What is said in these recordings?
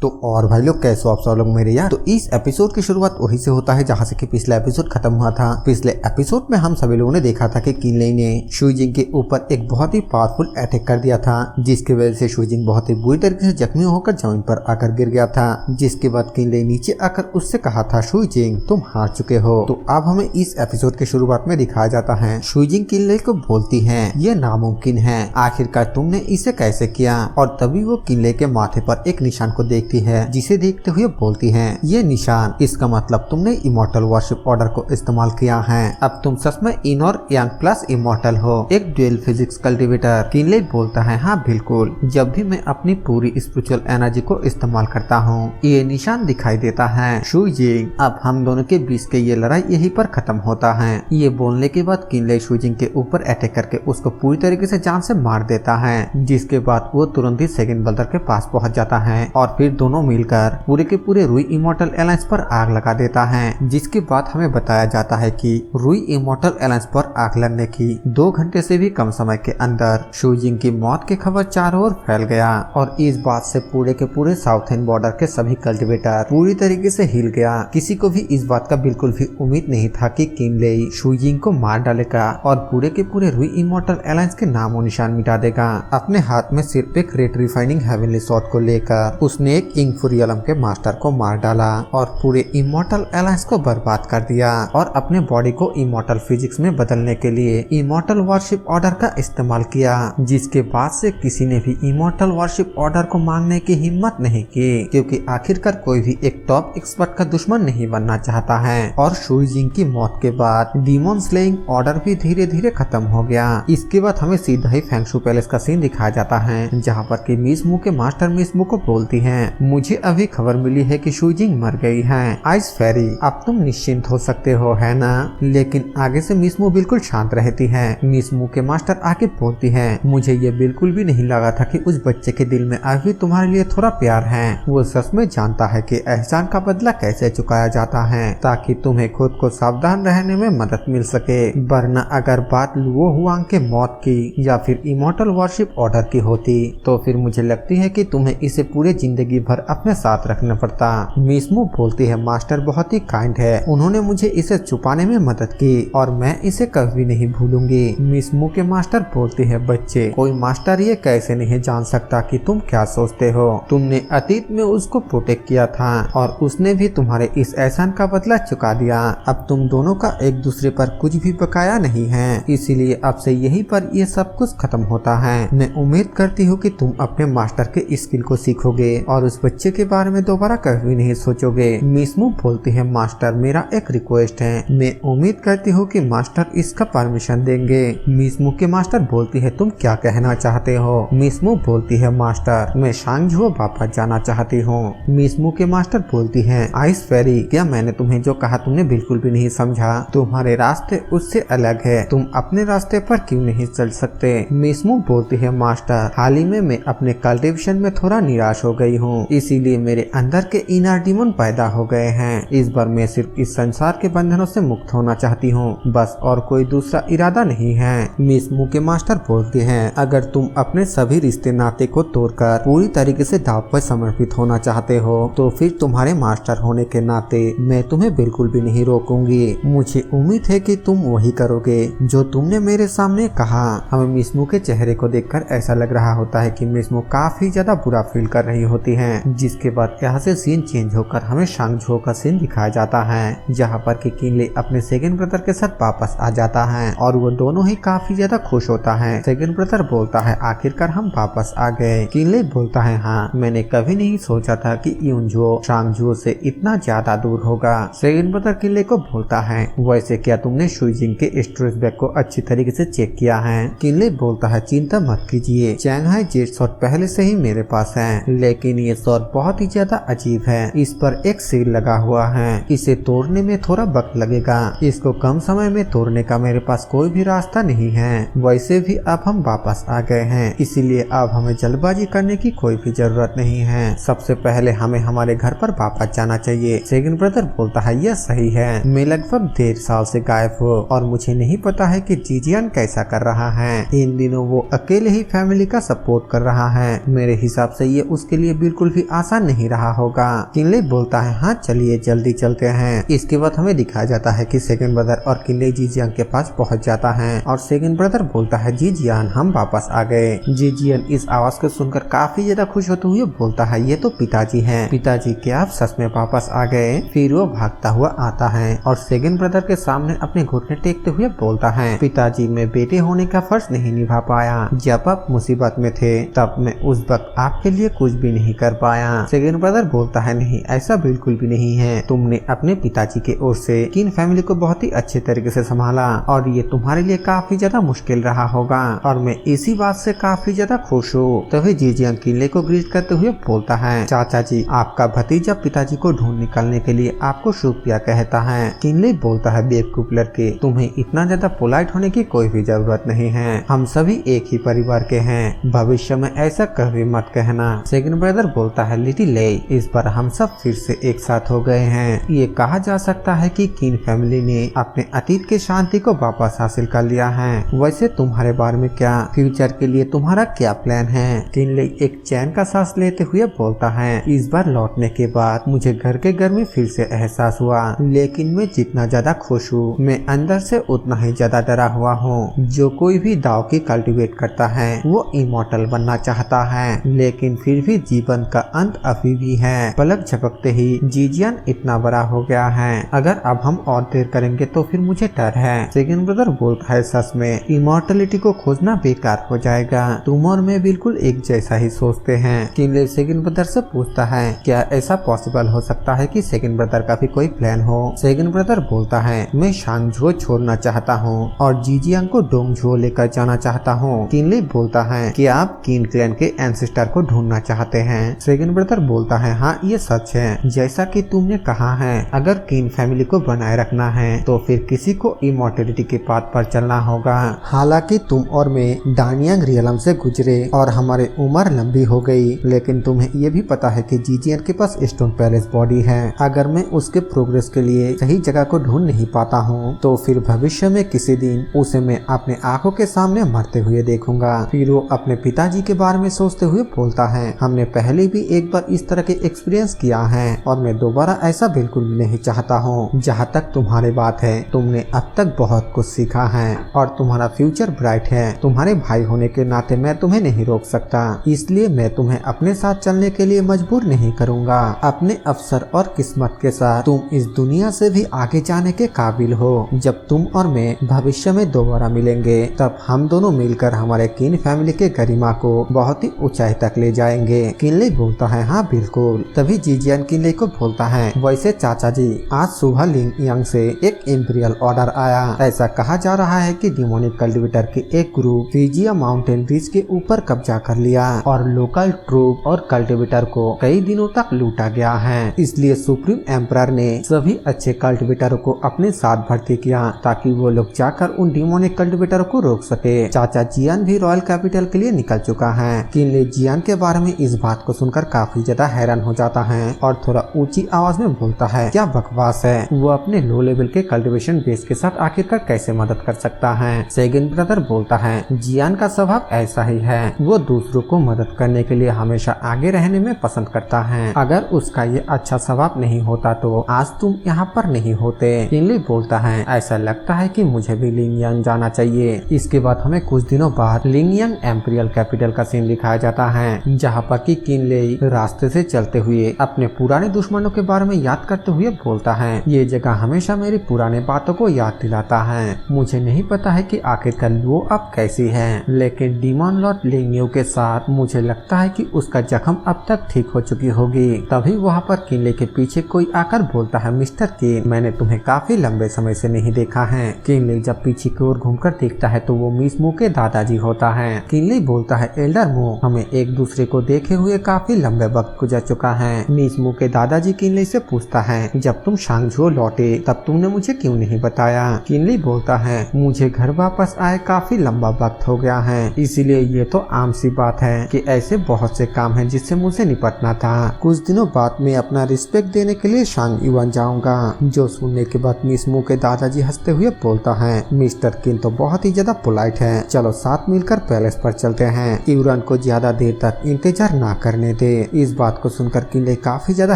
तो और भाई लोग कैसे हो आप सब लोग मेरे यार। तो इस एपिसोड की शुरुआत वहीं से होता है जहां से कि पिछला एपिसोड खत्म हुआ था। पिछले एपिसोड में हम सभी लोगों ने देखा था कि किनले ने शुइजिंग के ऊपर एक बहुत ही पावरफुल अटैक कर दिया था, जिसकी वजह से शुइजिंग बहुत ही बुरी तरीके से जख्मी होकर जमीन पर आकर गिर गया था। जिसके बाद किनले नीचे आकर उससे कहा था, शुइजिंग तुम हार चुके हो। तो अब हमें इस एपिसोड के शुरुआत में दिखाया जाता है शुइजिंग किनले को बोलती है, ये नामुमकिन है, आखिरकार तुमने इसे कैसे किया। और तभी वो किनले के माथे पर एक निशान को देखती है, जिसे देखते हुए बोलती है, ये निशान, इसका मतलब तुमने इमॉर्टल वर्शिप ऑर्डर को इस्तेमाल किया है। अब तुम सच में इन और यांग प्लस इमॉर्टल हो, एक ड्यूल फिजिक्स कल्टिवेटर। किनले बोलता है, हाँ बिल्कुल, जब भी मैं अपनी पूरी स्पिरिचुअल एनर्जी को इस्तेमाल करता हूँ ये निशान दिखाई देता है। शुइजिंग, अब हम दोनों के बीच के ये लड़ाई यहीं पर खत्म होता है। ये बोलने के बाद किनले शुइजिंग के ऊपर अटैक करके उसको पूरी तरीके से जान से मार देता है। जिसके बाद वो तुरंत ही सेकंड ब्रदर के पास पहुंच जाता है और फिर दोनों मिलकर पूरे के पूरे रुई इमॉर्टल एलायंस पर आग लगा देता है। जिसके बाद हमें बताया जाता है कि रुई इमॉर्टल एलायंस पर आग लगने की 2 घंटे से भी कम समय के अंदर शुइजिंग की मौत की खबर चारों ओर फैल गया। और इस बात से पूरे के पूरे साउथर्न बॉर्डर के सभी कल्टिवेटर पूरी तरीके से हिल गया। किसी को भी इस बात का बिल्कुल भी उम्मीद नहीं था कि किनले शुइजिंग को मार डालेगा और पूरे के पूरे रुई इमॉर्टल एलायंस के नामो निशान मिटा देगा। अपने हाथ में सिर्फ एक रेट रिफाइनिंग हेवनली सॉर्ड को लेकर उसने एक इंफुरियलम के मास्टर को मार डाला और पूरे इमॉर्टल एलायंस को बर्बाद कर दिया और अपने बॉडी को इमॉर्टल फिजिक्स में बदलने के लिए इमॉर्टल वर्शिप ऑर्डर का इस्तेमाल किया। जिसके बाद से किसी ने भी इमॉर्टल वर्शिप ऑर्डर को मांगने की हिम्मत नहीं की, क्योंकि आखिरकार कोई भी एक टॉप एक्सपर्ट का दुश्मन नहीं बनना चाहता है। और शुइजिंग की मौत के बाद डीमन स्लेइंग ऑर्डर भी धीरे धीरे खत्म हो गया। इसके बाद हमें सीधा ही फेंगशु पैलेस का सीन दिखाया जाता है, जहाँ पर की मिसमू के मास्टर मिसमू को बोलती है, मुझे अभी खबर मिली है कि शुइजिंग मर गई है। आइस फेरी, अब तुम निश्चिंत हो सकते हो, है ना। लेकिन आगे से मिसमू बिल्कुल शांत रहती है। मिसमू के मास्टर आके बोलती है, मुझे ये बिल्कुल भी नहीं लगा था कि उस बच्चे के दिल में अभी तुम्हारे लिए थोड़ा प्यार है। वो सच में जानता है कि एहसान का बदला कैसे चुकाया जाता है, ताकि तुम्हें खुद को सावधान रहने में मदद मिल सके। वरना अगर बात लुओ हुआंग के मौत की या फिर इमॉर्टल वर्शिप ऑर्डर की होती तो फिर मुझे लगती है कि तुम्हें इसे पूरे जिंदगी भर अपने साथ रखना पड़ता। मिसमू बोलती है, मास्टर बहुत ही काइंड है, उन्होंने मुझे इसे छुपाने में मदद की और मैं इसे कभी नहीं भूलूंगी। मिसमू के मास्टर बोलती है, बच्चे, कोई मास्टर ये कैसे नहीं जान सकता कि तुम क्या सोचते हो। तुमने अतीत में उसको प्रोटेक्ट किया था और उसने भी तुम्हारे इस एहसान का बदला चुका दिया। अब तुम दोनों का एक दूसरे पर कुछ भी बकाया नहीं है, इसीलिए अब से यहीं पर ये सब कुछ खत्म होता है। मैं उम्मीद करती हूँ कि तुम अपने मास्टर के स्किल को सीखोगे और उस बच्चे के बारे में दोबारा कभी नहीं सोचोगे। मिसमू बोलती है, मास्टर, मेरा एक रिक्वेस्ट है, मैं उम्मीद करती हूँ कि मास्टर इसका परमिशन देंगे। मिसमू के मास्टर बोलती है, तुम क्या कहना चाहते हो। मिसमू बोलती है, मास्टर, मैं शांगझुओ वापस जाना चाहती हूँ। मिसमू के मास्टर बोलती है, आइस फेरी, क्या मैंने तुम्हें जो कहा तुमने बिल्कुल भी नहीं समझा। तुम्हारे रास्ते उससे अलग है, तुम अपने रास्ते पर क्यों नहीं चल सकते। मिसमू बोलती है, मास्टर, हाल ही में मैं अपने कल्टिवेशन में थोड़ा निराश हो गई हूँ, इसीलिए मेरे अंदर के इनर डीमन पैदा हो गए हैं। इस बार मैं सिर्फ इस संसार के बंधनों से मुक्त होना चाहती हूँ, बस, और कोई दूसरा इरादा नहीं है। मिसमू के मास्टर बोलते हैं, अगर तुम अपने सभी रिश्ते नाते को तोड़कर पूरी तरीके से दाव पर समर्पित होना चाहते हो तो फिर तुम्हारे मास्टर होने के नाते मैं तुम्हें बिल्कुल भी नहीं रोकूंगी। मुझे उम्मीद है कि तुम वही करोगे जो तुमने मेरे सामने कहा। हमें मिसमू के चेहरे को देखकर ऐसा लग रहा होता है कि मिसमू काफी ज्यादा बुरा फील कर रही होती है। जिसके बाद यहाँ से सीन चेंज होकर हमें शांगझुओ का सीन दिखाया जाता है, जहाँ पर कि किनले अपने सेकंड ब्रदर के साथ वापस आ जाता है और वो दोनों ही काफी ज्यादा खुश होता है। सेकंड ब्रदर बोलता है, आखिरकार हम वापस आ गए। किनले बोलता है, हाँ, मैंने कभी नहीं सोचा था कि यूनझुओ शांगझुओ से इतना ज्यादा दूर होगा। सेकंड ब्रदर किनले को बोलता है, वैसे क्या तुमने शुइजिंग के स्टोरेज बैग को अच्छी तरीके से चेक किया है। किनले बोलता है, चिंता मत कीजिए, चैंगहाई जेट शॉट पहले से ही मेरे पास है, लेकिन ये शॉट बहुत ही ज्यादा अजीब है। इस पर एक सील लगा हुआ है, इसे तोड़ने में थोड़ा वक्त लगेगा। इसको कम समय में तोड़ने का मेरे पास कोई भी रास्ता नहीं है। वैसे भी अब हम वापस आ गए हैं, इसीलिए अब हमें जल्दबाजी करने की कोई भी जरूरत नहीं है। सबसे पहले हमें हमारे घर पर वापस जाना चाहिए। सेकंड ब्रदर बोलता है, यह सही है, मैं लगभग 1.5 साल से गायब हूँ और मुझे नहीं पता है कि जीजियन कैसा कर रहा है। इन दिनों वो अकेले ही फैमिली का सपोर्ट कर रहा है। मेरे हिसाब से ये उसके लिए बिल्कुल बिल्कुल भी आसान नहीं रहा होगा। किनले बोलता है हाँ चलिए जल्दी चलते हैं। इसके बाद हमें दिखाया जाता है कि सेकंड ब्रदर और किनले जीजियन के पास पहुंच जाता है और सेकंड ब्रदर बोलता है जीजियन हम वापस आ गए। जीजियन इस आवाज को सुनकर काफी ज्यादा खुश होते हुए बोलता है ये तो पिताजी हैं। पिताजी क्या आप सच में वापस आ गए? फिर वो भागता हुआ आता है और सेकंड ब्रदर के सामने अपने घुटने टेकते हुए बोलता है पिताजी मैं बेटे होने का फर्ज नहीं निभा पाया। जब आप मुसीबत में थे तब मैं उस वक्त आपके लिए कुछ भी नहीं कर पाया। सेकंड ब्रदर बोलता है नहीं ऐसा बिल्कुल भी नहीं है। तुमने अपने पिताजी के ओर से किन फैमिली को बहुत ही अच्छे तरीके से संभाला और ये तुम्हारे लिए काफी ज्यादा मुश्किल रहा होगा और मैं इसी बात से काफी ज्यादा खुश हूँ। तभी जीजियन किनले को ग्रीट करते हुए बोलता है चाचा जी आपका भतीजा पिताजी को ढूंढ निकालने के लिए आपको शुक्रिया कहता है। किनले बोलता है बेवकूफ लड़के तुम्हें इतना ज्यादा पोलाइट होने की कोई भी जरूरत नहीं है। हम सभी एक ही परिवार के हैं। भविष्य में ऐसा कभी मत कहना। सेकंड ब्रदर बोलता है लिटिल ले इस बार हम सब फिर से एक साथ हो गए हैं। ये कहा जा सकता है कि किन फैमिली ने अपने अतीत के शांति को वापस हासिल कर लिया है। वैसे तुम्हारे बारे में क्या? फ्यूचर के लिए तुम्हारा क्या प्लान है? किनले एक चैन का सांस लेते हुए बोलता है इस बार लौटने के बाद मुझे घर के गर्मी फिर से एहसास हुआ लेकिन मैं जितना ज्यादा खुश हूँ मैं अंदर से उतना ही ज्यादा डरा हुआ हूँ। जो कोई भी दाव की कल्टीवेट करता है वो इमॉर्टल बनना चाहता है लेकिन फिर भी जीवन का अंत अभी भी है। पलक झपकते ही जीजियन इतना बड़ा हो गया है। अगर अब हम और देर करेंगे तो फिर मुझे डर है। सेकंड ब्रदर बोलता है सच में इमॉर्टलिटी को खोजना बेकार हो जाएगा। तुम और मैं बिल्कुल एक जैसा ही सोचते हैं। किनले सेकंड ब्रदर से पूछता है क्या ऐसा पॉसिबल हो सकता है कि सेकंड ब्रदर का भी कोई प्लान हो? सेकंड ब्रदर बोलता है मैं शांगझो छोड़ना चाहता हूँ और जीजियन को डोंगझो लेकर जाना चाहता हूँ। किनले बोलता है कि आप किन क्लैन के एंसेस्टर को ढूंढना चाहते हैं। सेकंड ब्रदर बोलता है हाँ ये सच है। जैसा कि तुमने कहा है अगर किन फैमिली को बनाए रखना है तो फिर किसी को इमॉर्टलिटी के पाथ पर चलना होगा। हालांकि तुम और मैं डानियांग रियलम से गुजरे और हमारी उम्र लंबी हो गई लेकिन तुम्हें ये भी पता है कि जीजियन के पास स्टोन पैलेस बॉडी है। अगर मैं उसके प्रोग्रेस के लिए सही जगह को ढूंढ नहीं पाता हूँ तो फिर भविष्य में किसी दिन उसे मैं अपने आंखों के सामने मरते हुए देखूंगा। फिर वो अपने पिताजी के बारे में सोचते हुए बोलता है हमने पहले भी एक बार इस तरह के एक्सपीरियंस किया है और मैं दोबारा ऐसा बिल्कुल नहीं चाहता हूँ। जहाँ तक तुम्हारी बात है तुमने अब तक बहुत कुछ सीखा है और तुम्हारा फ्यूचर ब्राइट है। तुम्हारे भाई होने के नाते मैं तुम्हें नहीं रोक सकता इसलिए मैं तुम्हें अपने साथ चलने के लिए मजबूर नहीं करूँगा। अपने अवसर और किस्मत के साथ तुम इस दुनिया से भी आगे जाने के काबिल हो। जब तुम और मैं भविष्य में दोबारा मिलेंगे तब हम दोनों मिलकर हमारे किन फैमिली के गरिमा को बहुत ही ऊंचाई तक ले जाएंगे। किनले बोलता है हाँ बिल्कुल। तभी जीजियन किनले को बोलता है वैसे चाचा जी आज सुबह लिंग यांग से एक इंपीरियल ऑर्डर आया। ऐसा कहा जा रहा है कि डिमोनिक कल्टिवेटर के एक ग्रुप फिजिया माउंटेन रिज के ऊपर कब्जा कर लिया और लोकल ट्रूप और कल्टिवेटर को कई दिनों तक लूटा गया है। इसलिए सुप्रीम एम्परर ने सभी अच्छे कल्टिवेटरों को अपने साथ भर्ती किया ताकि वो लोग जाकर उन डिमोनिक कल्टिवेटरों को रोक सके। चाचा जियान भी रॉयल कैपिटल के लिए निकल चुका है। किनले जियान के बारे में इस बात को सुनकर काफी ज्यादा हैरान हो जाता है और थोड़ा ऊंची आवाज में बोलता है क्या बकवास है। वो अपने लो लेवल के कल्टिवेशन बेस के साथ आखिरकार कैसे मदद कर सकता है। सेकंड ब्रदर बोलता है जियान का स्वभाव ऐसा ही है। वो दूसरों को मदद करने के लिए हमेशा आगे रहने में पसंद करता है। अगर उसका ये अच्छा स्वभाव नहीं होता तो आज तुम यहाँ पर नहीं होते। किनले बोलता है ऐसा लगता है कि मुझे भी लिंग यांग जाना चाहिए। इसके बाद हमें कुछ दिनों बाद लिंग यांग एम्पीरियल कैपिटल का सीन दिखाया जाता है जहाँ पर कि किनले रास्ते से चलते हुए अपने पुराने दुश्मनों के बारे में याद करते हुए बोलता है ये जगह हमेशा मेरी पुराने बातों को याद दिलाता है। मुझे नहीं पता है कि आखिरकार वो अब कैसी है लेकिन डीमन लॉर्ड लिंग यू के साथ मुझे लगता है कि उसका जख्म अब तक ठीक हो चुकी होगी। तभी वहाँ पर किनले के पीछे कोई आकर बोलता है मिस्टर किन मैंने तुम्हें काफी लंबे समय से नहीं देखा है। किनले जब पीछे की ओर घूमकर देखता है तो वो मिस मू के दादाजी होता है। किनले बोलता है एल्डर मू हमें एक दूसरे को देखे हुए काफी लंबे वक्त गुजर चुका है। मिस मू के दादाजी किनले से पूछता है जब तुम शांगझो लौटे तब तुमने मुझे क्यों नहीं बताया। किनले बोलता है मुझे घर वापस आए काफी लंबा वक्त हो गया है इसीलिए ये तो आम सी बात है कि ऐसे बहुत से काम हैं जिससे मुझे निपटना था। कुछ दिनों बाद मैं अपना रिस्पेक्ट देने के लिए शांग युवान जाऊंगा। जो सुनने के बाद मिस मू के दादाजी हंसते हुए बोलता है मिस्टर किन तो बहुत ही ज्यादा पोलाइट है। चलो साथ मिलकर पैलेस पर चलते हैं। यूरन को ज्यादा देर तक इंतजार ना करने दे। इस बात को सुनकर किनले काफी ज्यादा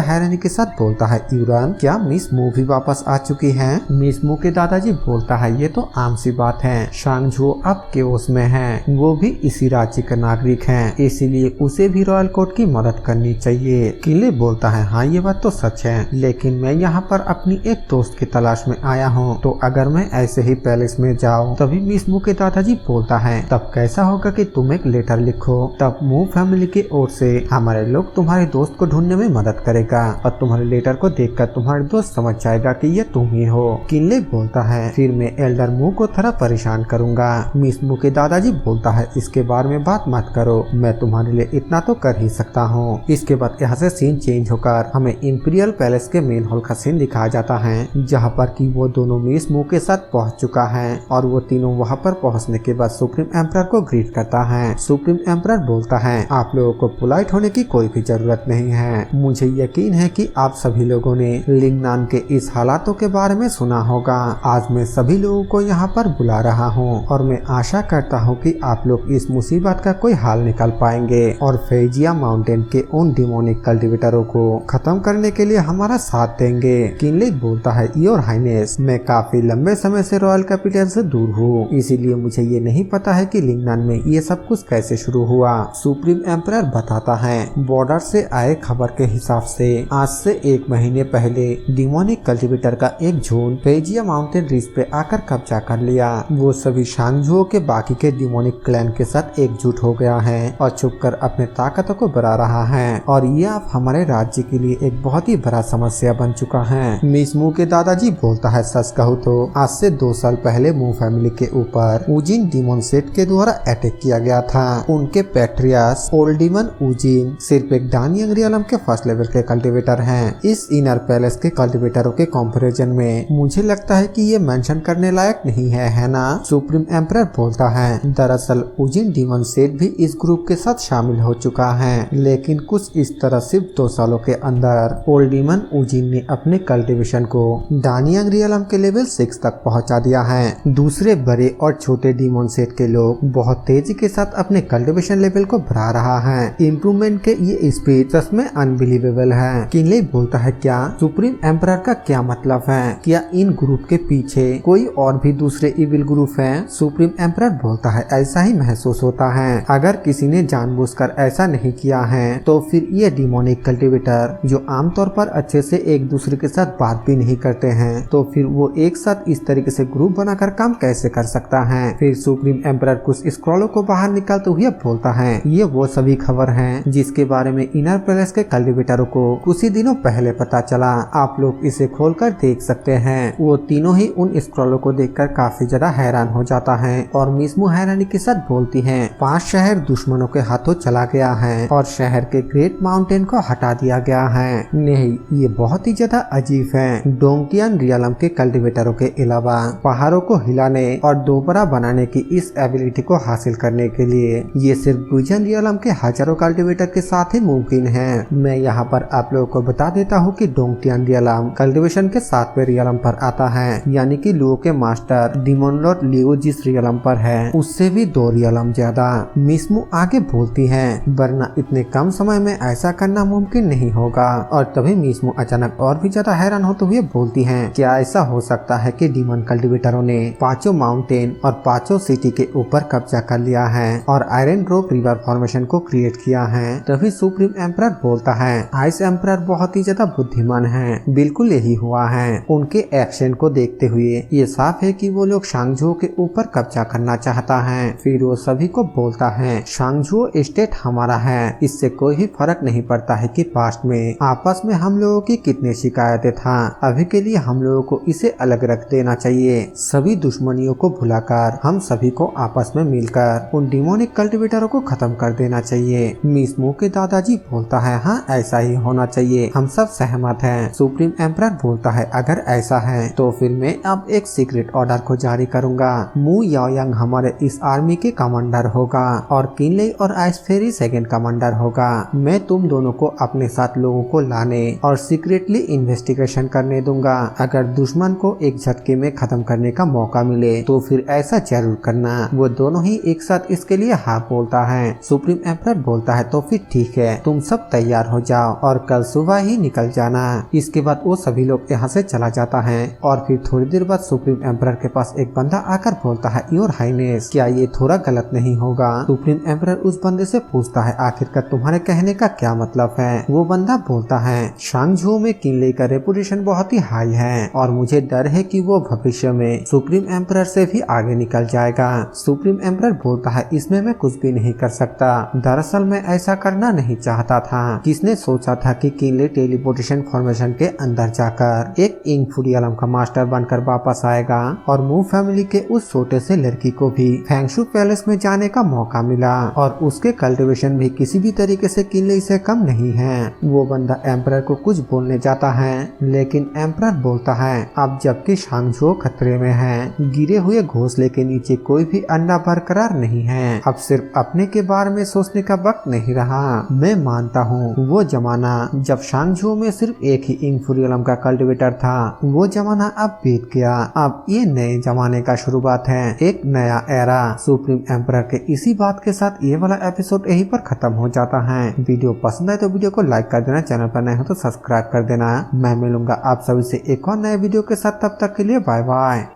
हैरानी के साथ बोलता है, यूरान क्या मिस मू भी वापस आ चुकी है? मिस मू के दादाजी बोलता है, ये तो आम सी बात है, शांगझो अब केओस में है, वो भी इसी राज्य का नागरिक है, इसीलिए उसे भी रॉयल कोर्ट की मदद करनी चाहिए। किनले बोलता है, हाँ ये बात तो सच है, लेकिन मैं यहाँ पर अपनी एक दोस्त की तलाश में आया हूँ, तो अगर मैं ऐसे ही पैलेस में जाऊँ। तभी मिस मू के दादाजी बोलता है, तब कैसा होगा कि तुम एक लेटर लिखो, तब मू फैमिली की ओर से हमारे लोग तुम्हारे दोस्त को ढूंढने में मदद करेगा और तुम्हारे लेटर को देखकर तुम्हारे दोस्त समझ जाएगा कि ये तुम ही हो। किनले बोलता है, फिर मैं एल्डर मू को थोड़ा परेशान करूंगा। मिस मू के दादाजी बोलता है, इसके बारे में बात मत करो, मैं तुम्हारे लिए इतना तो कर ही सकता हूँ। इसके बाद यहाँ से सीन चेंज होकर हमें इंपीरियल पैलेस के मेन हॉल का सीन दिखाया जाता है, जहाँ पर कि वो दोनों मिस मू के साथ पहुँच चुका है और वो तीनों वहाँ पर पहुँचने के बाद सुप्रीम एम्परर को ग्रीट करता है। सुप्रीम एम्परर बोलता है, आप लोगों को पोलाइट होने की कोई भी जरूरत नहीं है, मुझे यकीन है कि आप सभी लोगों ने लिंगनान के इस हालातों के बारे में सुना होगा। आज मैं सभी लोगों को यहाँ पर बुला रहा हूँ और मैं आशा करता हूँ कि आप लोग इस मुसीबत का कोई हल निकाल पाएंगे और फेजिया माउंटेन के उन डिमोनिक कल्टिवेटरों को खत्म करने के लिए हमारा साथ देंगे। किनले बोलता है, योर हाइनेस, मैं काफी लंबे समय से रॉयल कैपिटल से दूर हूँ, इसीलिए मुझे ये नहीं पता है कि लिंगनान में ये सब कुछ कैसे शुरू हुआ। सुप्रीम एम्परर बताता है, बॉर्डर से आए खबर के हिसाब से आज से 1 महीने पहले डिमोनिक कल्टिवेटर का एक झुंड फेजिया माउंटेन रिज पे आकर कब्जा कर लिया। वो सभी शांगझो के बाकी के डिमोनिक क्लैन के साथ एकजुट हो गया है और छुपकर अपने ताकतों को बढ़ा रहा है और ये अब हमारे राज्य के लिए एक बहुत ही बड़ा समस्या बन चुका है। मिस मू के दादाजी बोलता है, सच कहूँ तो आज से 2 साल पहले मू फैमिली के ऊपर उजिन डिमोन सेट के द्वारा अटैक किया गया था। उनके पैट्रियास ओल्डिमन उजिन सिर्फ एक डानियंग रियलम के फर्स्ट लेवल के कल्टिवेटर हैं। इस इनर पैलेस के कल्टिवेटरों के कंपैरिजन में मुझे लगता है कि ये मेंशन करने लायक नहीं है ना? सुप्रीम एम्परर बोलता है, दरअसल उजिन डिमन सेट भी इस ग्रुप के साथ शामिल हो चुका है, लेकिन कुछ इस तरह सिर्फ 2 सालों के अंदर ओल्डिमन उजिन ने अपने कल्टिवेशन को डानियंग रियलम के लेवल 6 तक पहुंचा दिया है। दूसरे बड़े और छोटे डिमोन सेट के लोग बहुत तेजी के साथ अपने कल्टिवेशन लेवल को बढ़ा रहा है। इम्प्रूवमेंट के ये स्पीड सच में अनबिलीवेबल है। किनले बोलता है, क्या सुप्रीम एम्परर का क्या मतलब है? क्या इन ग्रुप के पीछे कोई और भी दूसरे इविल ग्रुप हैं? सुप्रीम एम्परर बोलता है, ऐसा ही महसूस होता है। अगर किसी ने जानबूझकर ऐसा नहीं किया है तो फिर ये डिमोनिक कल्टिवेटर जो आमतौर पर अच्छे से एक दूसरे के साथ बात भी नहीं करते हैं, तो फिर वो एक साथ इस तरीके से ग्रुप बनाकर काम कैसे कर सकता है? फिर सुप्रीम एम्परर कुछ स्क्रॉलों को बाहर निकालते हुए बोलता है, ये वो सभी खबर हैं जिसके बारे में इनर पैलेस के कल्टिवेटरों को कुछ ही दिनों पहले पता चला। आप लोग इसे खोलकर देख सकते हैं। वो तीनों ही उन स्क्रॉलों को देखकर काफी ज्यादा हैरान हो जाता है और मिस मू हैरानी के साथ बोलती है, 5 शहर दुश्मनों के हाथों चला गया है और शहर के ग्रेट माउंटेन को हटा दिया गया है। नहीं, ये बहुत ही ज्यादा अजीब है। डोंकियन रियलम के कल्टिवेटरों के अलावा पहाड़ों को हिलाने और दोबारा बनाने की इस एबिलिटी को हासिल करने के लिए ये सिर्फ गुजन रियलम के हजारों कल्टिवेटर के साथ ही मुमकिन है। मैं यहाँ पर आप लोगों को बता देता हूँ कि डोंकियन रियलम कल्टिवेशन के 7वें रियलम पर आता है, यानी कि लुओ के मास्टर डिमोन लॉर्ड लियो जिस रियलम पर है उससे भी 2 रियलम ज्यादा। मिस मू आगे बोलती है, वरना इतने कम समय में ऐसा करना मुमकिन नहीं होगा। और तभी मिस मू अचानक और भी ज्यादा हैरान होते हुए बोलती है, क्या ऐसा हो सकता है कि डिमन कल्टिवेटरों ने 5 माउंटेन और 5 सिटी के ऊपर कब्जा कर लिया है और आयरन ड्रॉप रिवर फॉर्मेशन को क्रिएट किया है? तभी सुप्रीम एम्परर बोलता है, आइस एम्परर बहुत ही ज्यादा बुद्धिमान है, बिल्कुल यही हुआ है। उनके एक्शन को देखते हुए ये साफ है कि वो लोग शांगझो के ऊपर कब्जा करना चाहता है। फिर वो सभी को बोलता है, शांगझो स्टेट हमारा है, इससे कोई भी फर्क नहीं पड़ता है कि पास्ट में आपस में हम लोगों की कितनी शिकायतें था। अभी के लिए हम लोगों को इसे अलग रख देना चाहिए। सभी दुश्मनियों को भुलाकर हम सभी को आपस में मिलकर उन डिमोनिक कल्टिवेटरों को खत्म कर देना चाहिए। मिस मू के दादाजी बोलता है, हाँ ऐसा ही होना चाहिए, हम सब सहमत हैं। सुप्रीम एम्परर बोलता है, अगर ऐसा है तो फिर मैं अब एक सीक्रेट ऑर्डर को जारी करूंगा। मू याओयांग हमारे इस आर्मी के कमांडर होगा और किनले और आइस फेरी सेकंड कमांडर होगा। मैं तुम दोनों को अपने साथ लोगों को लाने और सीक्रेटली इन्वेस्टिगेशन करने दूंगा। अगर दुश्मन को एक झटके में खत्म करने का मौका मिले तो फिर ऐसा जरूर करना। वो दोनों ही एक साथ इसके लिए हाँ बोलता है। सुप्रीम एम्परर बोलता है, तो फिर ठीक है, तुम सब तैयार हो जाओ और कल सुबह ही निकल जाना। इसके बाद वो सभी लोग यहाँ से चला जाता है और फिर थोड़ी देर बाद सुप्रीम एम्परर के पास एक बंदा आकर बोलता है, योर हाइनेस, क्या ये थोड़ा गलत नहीं होगा? सुप्रीम एम्परर उस बंदे से पूछता है, आखिरकार तुम्हारे कहने का क्या मतलब है? वो बंदा बोलता है, शांगझू में किनले का रेपुटेशन बहुत ही हाई है और मुझे डर है कि वो भविष्य में सुप्रीम एम्परर से भी आगे निकल जाएगा। सुप्रीम एम्परर बोलता है, इसमें मैं कुछ भी नहीं कर सकता। दरअसल मैं ऐसा करना नहीं चाहता था। किसने सोचा था कि किनले टेलीपोर्टेशन फॉर्मेशन के अंदर जाकर एक इंग फुडियलम का मास्टर बनकर वापस आएगा और मू फैमिली के उस छोटे से लड़की को भी फैंगशु पैलेस में जाने का मौका मिला और उसके कल्टीवेशन भी किसी भी तरीके से किनले से कम नहीं है। वो बंदा एम्परर को कुछ बोलने जाता है लेकिन एम्परर बोलता है, अब जबकि शांगझू खतरे में है, गिरे हुए घोंसले के नीचे कोई भी अंडा बरकरार नहीं है। अब सिर्फ अपने के बारे में सोचने का वक्त नहीं रहा। मैं मानता हूँ वो जमाना जब शांगझू में सिर्फ एक ही इंग फुडियलम का कल्टीवेटर था, वो जमाना अब बीत गया। अब ये नए जमाने का शुरुआत है, एक नया एरा। सुप्रीम एम्परर के इसी बात के साथ ये वाला एपिसोड यहीं पर खत्म हो जाता है। वीडियो पसंद आए तो वीडियो को लाइक कर देना, चैनल पर नए हो तो सब्सक्राइब कर देना। मैं मिलूंगा आप सभी से एक और नए वीडियो के साथ, तब तक के लिए बाय बाय।